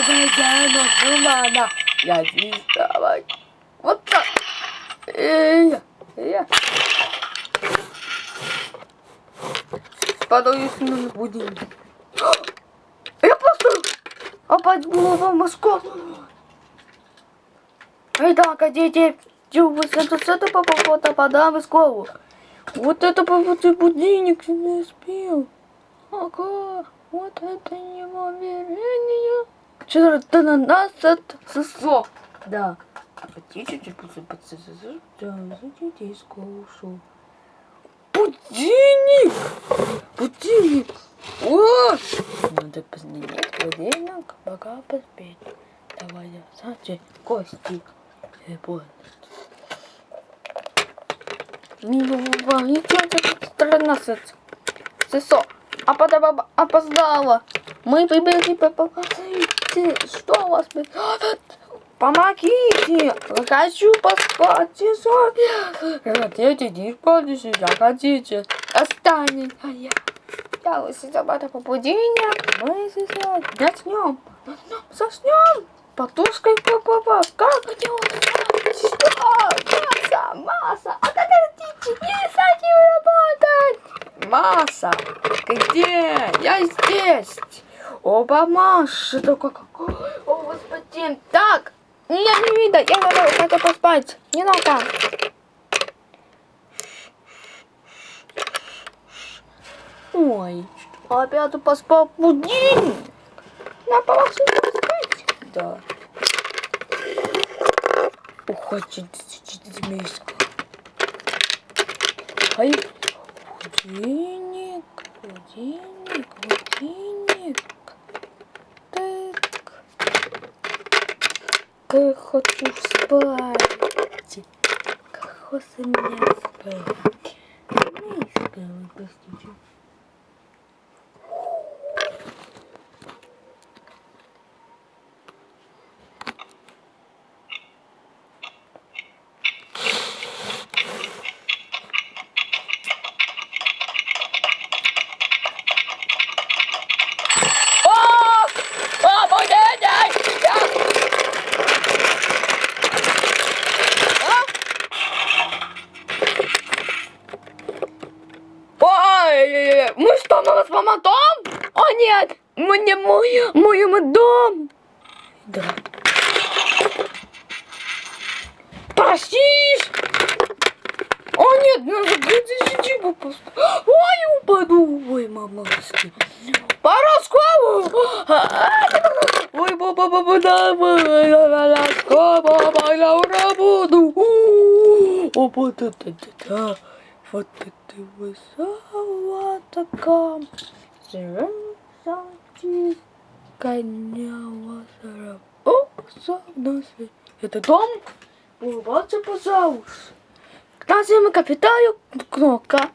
хозяину тумана. Я здесь давай. Вот так. Подаюсь на будильник. Я просто опять была в Москву. Итак, дети, это попадам в школу. Вот это будильник не успел. Ага, вот это неимоверение. 14 часов. Да. А потечете детей в школу ушел. Будильник! Будильник! О! Надо позвонить будильник, пока поспеть. Давай, Сачи, Кости. Ничего, 13 часов. А потом опоздала. Мы прибегли, помогите. Что у вас? Помогите. Хочу поспать. Хотите, не спать, захотите. Останется. Я высыпаю по будильник. Мы сейчас начнем. Заснем. Подушкой папа. Как делать? Что? Масса. А как это не хотим работать? Масса. Где? Я здесь. Оба Маша. Только какой? О, господин. Так. Меня не видно. Я надо поспать. Не надо. Ой. Опять поспал будильник. На полосе поспать. Да. Уходит змейска. Ай. Будильник. Так. Как хочу спать. Как хочется меня спать. Змейска, простите. Мы что, мама, дом? О, нет, мы не моем дом. Да. Простишь? О, нет, надо где-то попасть. Ой, упаду. Ой, мамочки. Пора в школу. Ой, папа, давай. На работу. О, вот это, да. Вот это высоко. Зачем коня о, это дом? Улыбаться, пожалуйста. Когда мы капитаю кнопка.